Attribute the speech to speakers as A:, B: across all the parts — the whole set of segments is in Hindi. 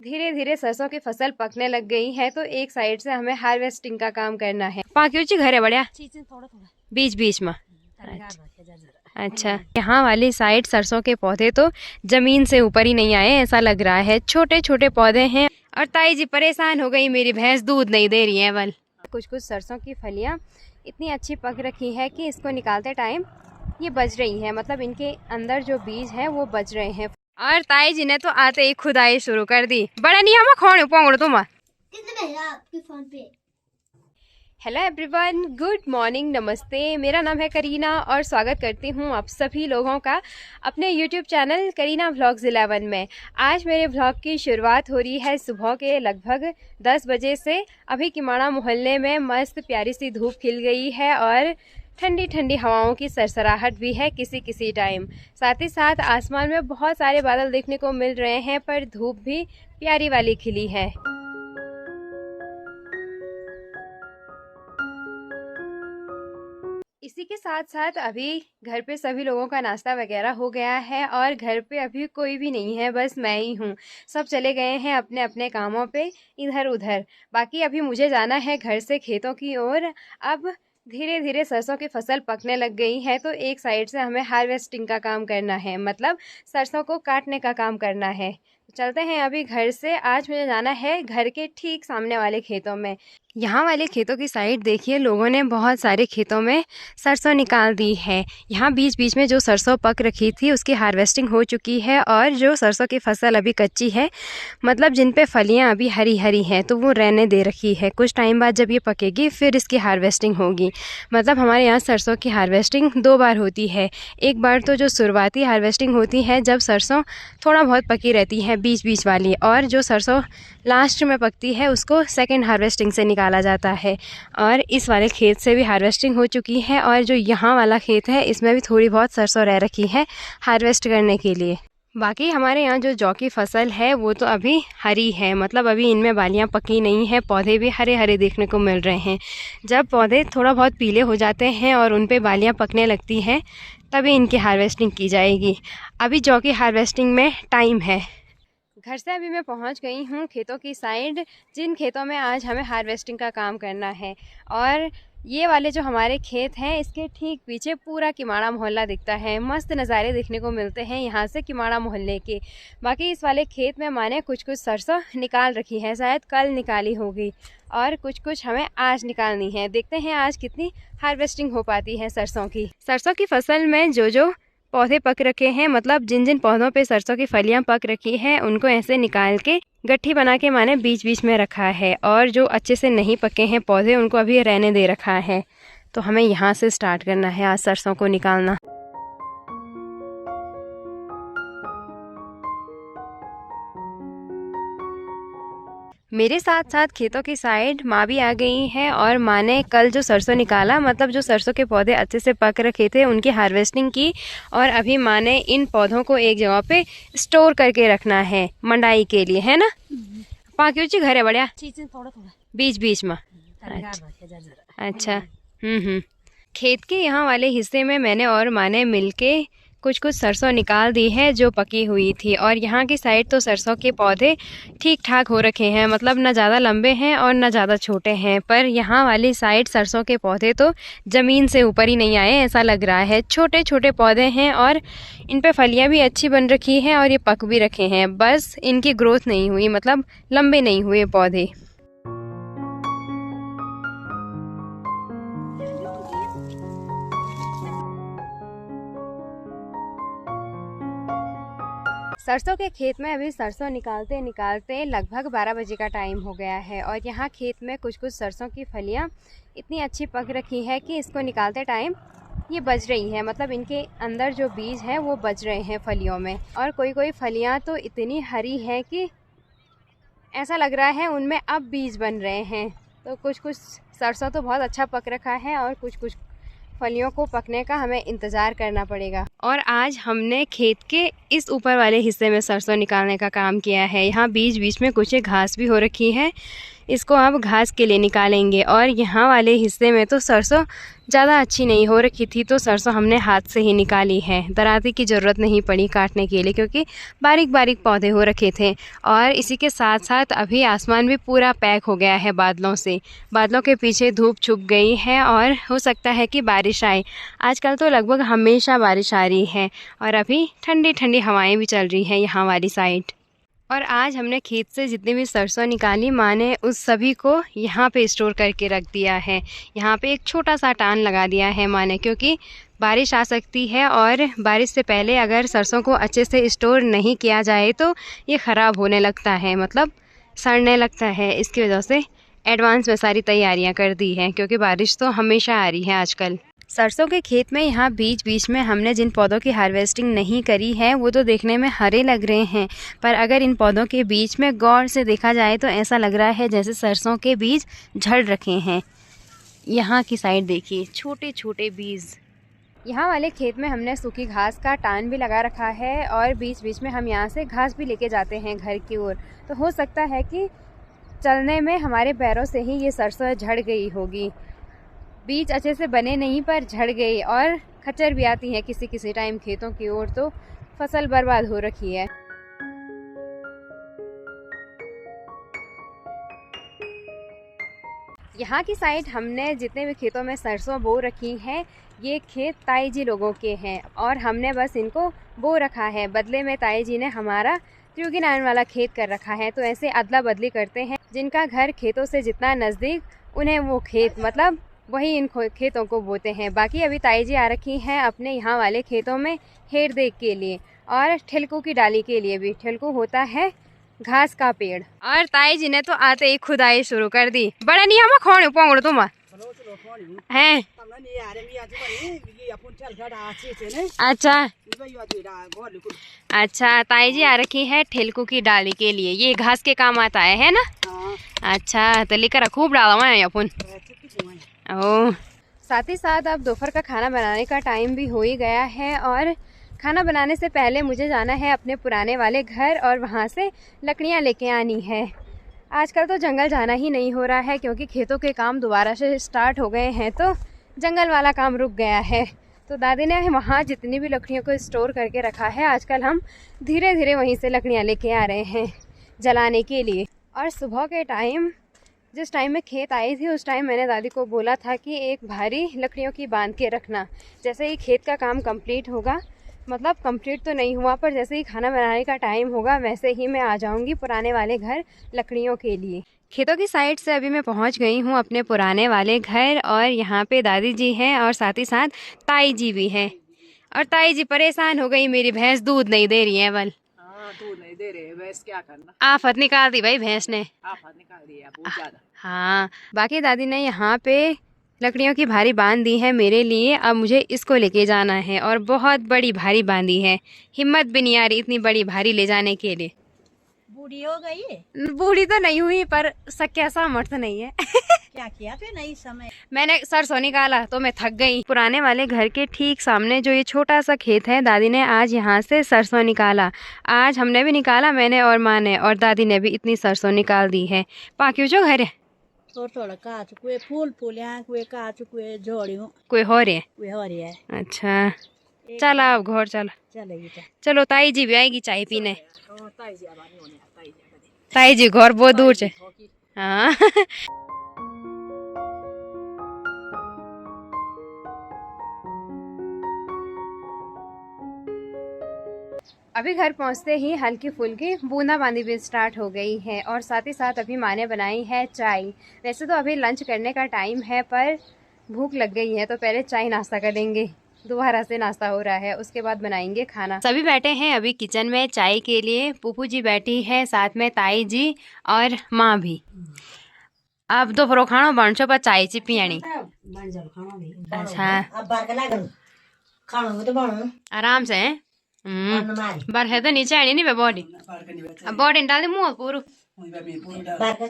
A: धीरे धीरे सरसों की फसल पकने लग गई है, तो एक साइड से हमें हार्वेस्टिंग का काम करना है। पाक्योची घर है बढ़िया बीच बीच में। अच्छा, यहाँ वाली साइड सरसों के पौधे तो जमीन से ऊपर ही नहीं आए, ऐसा लग रहा है। छोटे छोटे पौधे हैं। और ताई जी परेशान हो गई, मेरी भैंस दूध नहीं दे रही है। बल कुछ कुछ सरसों की फलियाँ इतनी अच्छी पक रखी है कि इसको निकालते टाइम ये बज रही है, मतलब इनके अंदर जो बीज है वो बज रहे हैं। और ताई जी ने तो आते ही खुदाई शुरू कर दी। बड़ा नहीं हम खोने पोंगड़ तुम। आपके फोन पे। हेलो एवरीवन, गुड मॉर्निंग, नमस्ते। मेरा नाम है करीना और स्वागत करती हूँ आप सभी लोगों का अपने यूट्यूब चैनल करीना व्लॉग्स 11 में। आज मेरे व्लॉग की शुरुआत हो रही है सुबह के लगभग 10 बजे से। अभी किमाड़ा मोहल्ले में मस्त प्यारी सी धूप खिल गई है और ठंडी ठंडी हवाओं की सरसराहट भी है किसी किसी टाइम। साथ ही साथ आसमान में बहुत सारे बादल देखने को मिल रहे हैं, पर धूप भी प्यारी वाली खिली है। इसी के साथ साथ अभी घर पे सभी लोगों का नाश्ता वगैरह हो गया है और घर पे अभी कोई भी नहीं है, बस मैं ही हूँ। सब चले गए हैं अपने अपने कामों पे इधर उधर। बाकी अभी मुझे जाना है घर से खेतों की ओर। अब धीरे धीरे सरसों की फसल पकने लग गई है, तो एक साइड से हमें हार्वेस्टिंग का काम करना है, मतलब सरसों को काटने का काम करना है। चलते हैं अभी घर से। आज मुझे जाना है घर के ठीक सामने वाले खेतों में। यहाँ वाले खेतों की साइड देखिए, लोगों ने बहुत सारे खेतों में सरसों निकाल दी है। यहाँ बीच बीच में जो सरसों पक रखी थी उसकी हार्वेस्टिंग हो चुकी है, और जो सरसों की फसल अभी कच्ची है, मतलब जिन पे फलियाँ अभी हरी हरी हैं, तो वो रहने दे रखी है। कुछ टाइम बाद जब ये पकेगी फिर इसकी हार्वेस्टिंग होगी। मतलब हमारे यहाँ सरसों की हार्वेस्टिंग 2 बार होती है। एक बार तो जो शुरुआती हार्वेस्टिंग होती है जब सरसों थोड़ा बहुत पकी रहती है बीच बीच वाली, और जो सरसों लास्ट में पकती है उसको सेकेंड हार्वेस्टिंग से निकाला जाता है। और इस वाले खेत से भी हार्वेस्टिंग हो चुकी है, और जो यहाँ वाला खेत है इसमें भी थोड़ी बहुत सरसों रह रखी है हार्वेस्ट करने के लिए। बाकी हमारे यहाँ जो जौ की फसल है वो तो अभी हरी है, मतलब अभी इनमें बालियाँ पकी नहीं है। पौधे भी हरे हरे देखने को मिल रहे हैं। जब पौधे थोड़ा बहुत पीले हो जाते हैं और उन पे बालियाँ पकने लगती हैं तभी इनकी हार्वेस्टिंग की जाएगी। अभी जौ की हार्वेस्टिंग में टाइम है। घर से अभी मैं पहुंच गई हूं खेतों की साइड, जिन खेतों में आज हमें हार्वेस्टिंग का काम करना है। और ये वाले जो हमारे खेत हैं इसके ठीक पीछे पूरा किमाड़ा मोहल्ला दिखता है। मस्त नज़ारे देखने को मिलते हैं यहाँ से किमाड़ा मोहल्ले के। बाकी इस वाले खेत में माने कुछ कुछ सरसों निकाल रखी है, शायद कल निकाली होगी, और कुछ कुछ हमें आज निकालनी है। देखते हैं आज कितनी हार्वेस्टिंग हो पाती है सरसों की। सरसों की फसल में जो जो पौधे पक रखे हैं, मतलब जिन जिन पौधों पे सरसों की फलियां पक रखी हैं, उनको ऐसे निकाल के गट्ठी बना के माने बीच बीच में रखा है। और जो अच्छे से नहीं पके हैं पौधे उनको अभी रहने दे रखा है। तो हमें यहाँ से स्टार्ट करना है आज सरसों को निकालना। मेरे साथ साथ खेतों की साइड माँ भी आ गई हैं, और माँ ने कल जो सरसों निकाला, मतलब जो सरसों के पौधे अच्छे से पक रखे थे उनकी हार्वेस्टिंग की। और अभी माँ ने इन पौधों को एक जगह पे स्टोर करके रखना है मंडाई के लिए, है ना। पाक्योची घर है बढ़िया बीच बीच में। अच्छा। खेत के यहाँ वाले हिस्से में मैंने और माँ ने मिलके कुछ कुछ सरसों निकाल दी है जो पकी हुई थी। और यहाँ की साइड तो सरसों के पौधे ठीक ठाक हो रखे हैं, मतलब न ज़्यादा लंबे हैं और न ज़्यादा छोटे हैं। पर यहाँ वाली साइड सरसों के पौधे तो ज़मीन से ऊपर ही नहीं आए, ऐसा लग रहा है। छोटे छोटे पौधे हैं और इन पे फलियाँ भी अच्छी बन रखी हैं और ये पक भी रखे हैं, बस इनकी ग्रोथ नहीं हुई, मतलब लंबे नहीं हुए पौधे। सरसों के खेत में अभी सरसों निकालते निकालते लगभग 12 बजे का टाइम हो गया है, और यहाँ खेत में कुछ कुछ सरसों की फलियाँ इतनी अच्छी पक रखी है कि इसको निकालते टाइम ये बज रही है, मतलब इनके अंदर जो बीज है वो बज रहे हैं फलियों में। और कोई कोई फलियाँ तो इतनी हरी है कि ऐसा लग रहा है उनमें अब बीज बन रहे हैं। तो कुछ कुछ सरसों तो बहुत अच्छा पक रखा है और कुछ कुछ फलियों को पकने का हमें इंतज़ार करना पड़ेगा। और आज हमने खेत के इस ऊपर वाले हिस्से में सरसों निकालने का काम किया है। यहाँ बीच बीच में कुछ घास भी हो रखी है, इसको अब घास के लिए निकालेंगे। और यहाँ वाले हिस्से में तो सरसों ज़्यादा अच्छी नहीं हो रखी थी, तो सरसों हमने हाथ से ही निकाली है। दराती की ज़रूरत नहीं पड़ी काटने के लिए, क्योंकि बारीक बारीक पौधे हो रखे थे। और इसी के साथ साथ अभी आसमान भी पूरा पैक हो गया है बादलों से। बादलों के पीछे धूप छुप गई है और हो सकता है कि बारिश आए। आजकल तो लगभग हमेशा बारिश आ रही है और अभी ठंडी ठंडी हवाएं भी चल रही हैं यहाँ वाली साइड। और आज हमने खेत से जितनी भी सरसों निकाली, माँ ने उस सभी को यहाँ पे स्टोर करके रख दिया है। यहाँ पे एक छोटा सा टान लगा दिया है माँ ने, क्योंकि बारिश आ सकती है और बारिश से पहले अगर सरसों को अच्छे से स्टोर नहीं किया जाए तो ये ख़राब होने लगता है, मतलब सड़ने लगता है। इसकी वजह से एडवांस में सारी तैयारियाँ कर दी हैं, क्योंकि बारिश तो हमेशा आ रही है आजकल। सरसों के खेत में यहाँ बीच बीच में हमने जिन पौधों की हार्वेस्टिंग नहीं करी है वो तो देखने में हरे लग रहे हैं, पर अगर इन पौधों के बीच में गौर से देखा जाए तो ऐसा लग रहा है जैसे सरसों के बीज झड़ रखे हैं। यहाँ की साइड देखिए, छोटे छोटे बीज। यहाँ वाले खेत में हमने सूखी घास का टान भी लगा रखा है और बीच बीच में हम यहाँ से घास भी लेके जाते हैं घर की ओर। तो हो सकता है कि चलने में हमारे पैरों से ही ये सरसों झड़ गई होगी। बीज अच्छे से बने नहीं पर झड़ गई, और खच्चर भी आती है किसी किसी टाइम खेतों की ओर, तो फसल बर्बाद हो रखी है। यहाँ की साइड हमने जितने भी खेतों में सरसों बो रखी हैं, ये खेत ताई जी लोगों के हैं और हमने बस इनको बो रखा है। बदले में ताई जी ने हमारा त्रियुगी नारायण वाला खेत कर रखा है। तो ऐसे अदला बदली करते हैं, जिनका घर खेतों से जितना नज़दीक उन्हें वो खेत, मतलब वही इन खेतों को बोते हैं। बाकी अभी ताई जी आ रखी हैं अपने यहाँ वाले खेतों में हेर देख के लिए और ठेलकू की डाली के लिए भी। ठेलकू होता है घास का पेड़। और ताई जी ने तो आते ही खुदाई शुरू कर दी। बड़ा नहीं हम खोण पोंगड़ तुम हैं। अच्छा अच्छा, ताई जी आ रखी है ठेलकू की डाली के लिए, ये घास के काम आता है ना। अच्छा, तो लेकर खूब डाला मैं अपन। ओह, साथ ही साथ अब दोपहर का खाना बनाने का टाइम भी हो ही गया है और खाना बनाने से पहले मुझे जाना है अपने पुराने वाले घर और वहाँ से लकड़ियाँ लेके आनी है। आजकल तो जंगल जाना ही नहीं हो रहा है, क्योंकि खेतों के काम दोबारा से स्टार्ट हो गए हैं, तो जंगल वाला काम रुक गया है। तो दादी ने वहाँ जितनी भी लकड़ियों को स्टोर करके रखा है, आजकल हम धीरे धीरे वहीं से लकड़ियाँ लेके आ रहे हैं जलाने के लिए। और सुबह के टाइम, जिस टाइम मैं खेत आई थी, उस टाइम मैंने दादी को बोला था कि एक भारी लकड़ियों की बांध के रखना। जैसे ही खेत का काम कंप्लीट होगा, मतलब कंप्लीट तो नहीं हुआ पर जैसे ही खाना बनाने का टाइम होगा वैसे ही मैं आ जाऊंगी पुराने वाले घर लकड़ियों के लिए। खेतों की साइड से अभी मैं पहुंच गई हूं अपने पुराने वाले घर और यहाँ पे दादी जी हैं और साथ ही साथ ताई जी भी हैं। और ताई जी परेशान हो गई, मेरी भैंस दूध नहीं दे रही है। बल
B: दूध नहीं दे रहे, भैंस क्या करना।
A: आफत निकाल दी भाई भैंस ने,
B: आफत निकाल दी है बहुत ज्यादा।
A: हाँ, बाकी दादी ने यहाँ पे लकड़ियों की भारी बांध दी है मेरे लिए। अब मुझे इसको लेके जाना है और बहुत बड़ी भारी बांधी है, हिम्मत भी नहीं आ रही इतनी बड़ी भारी ले जाने के लिए।
B: बूढ़ी हो गई है?
A: बूढ़ी तो नहीं हुई पर सक्या सामर्थ्य नहीं है।
B: क्या किया फिर नहीं समय?
A: मैंने सरसों निकाला तो मैं थक गई। पुराने वाले घर के ठीक सामने जो ये छोटा सा खेत है, दादी ने आज यहाँ से सरसों निकाला। आज हमने भी निकाला, मैंने और माँ ने, और दादी ने भी इतनी सरसों निकाल दी है। पाक्यू जो घर है
B: थोड़ा काच कुए फूल फूलिया कुए काच कुए झोड़ियों
A: कोई हो रहे
B: कुए हो रही है।
A: अच्छा, चल अब घर चल। चलो, ताई जी भी आएगी चाय पीने। ताई जी घर बहुत दूर है। हाँ। अभी घर पहुंचते ही हल्की फुल्की बूंदाबांदी भी स्टार्ट हो गई है और साथ ही साथ अभी माँ ने बनाई है चाय। वैसे तो अभी लंच करने का टाइम है पर भूख लग गई है, तो पहले चाय नाश्ता करेंगे। दोबारा से नाश्ता हो रहा है, उसके बाद बनाएंगे खाना। सभी बैठे हैं अभी किचन में चाय के लिए। पुप्पू जी बैठी है, साथ में ताई जी और माँ भी। अब दोपहर खाना बन पर चाय ची पियानी। अच्छा, आराम से बरखे तो नीचे आनी नहीं बॉडी, अब बॉडी डाल दी मुँह पूरा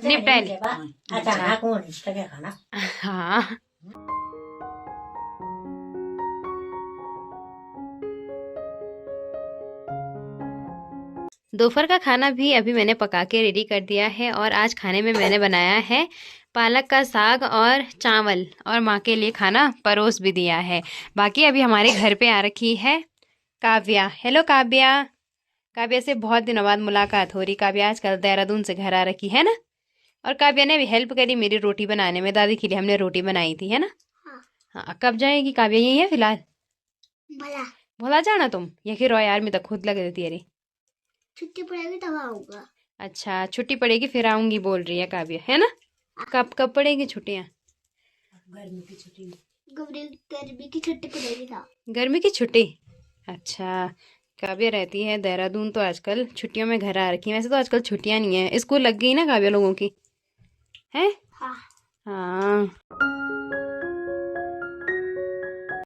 A: निपटाली। हाँ, दोपहर का खाना भी अभी मैंने पका के रेडी कर दिया है और आज खाने में मैंने बनाया है पालक का साग और चावल और माँ के लिए खाना परोस भी दिया है। बाकी अभी हमारे घर पे आ रखी है काव्या। हेलो काव्या। काव्या से बहुत दिनों बाद मुलाकात हो रही। काव्या आजकल देहरादून से घर आ रखी है ना। और काव्या ने भी हेल्प करी मेरी रोटी बनाने में। दादी के लिए हमने रोटी बनाई थी, है ना।
B: हाँ।
A: हाँ, कब जाएगी काव्या? यही है फिलहाल?
B: भला
A: भोला जाना तुम? ये कि रो यार, मैं तो खुद लग देती अरे।
B: छुट्टी पड़ेगी तब आऊंगा।
A: अच्छा, छुट्टी पड़ेगी फिर आऊंगी बोल रही है काव्या, है ना। कब कब पड़ेगी छुट्टियाँ?
B: गर्मी की छुट्टी। गर्मी की छुट्टी पड़ेगी ना।
A: गर्मी की छुट्टी। अच्छा। काव्या रहती है देहरादून तो आजकल छुट्टियों में घर आ रखी है। वैसे तो आजकल छुट्टियां नहीं है, स्कूल लग गई ना काव्या लोगों की, है।
B: हाँ।
A: हाँ।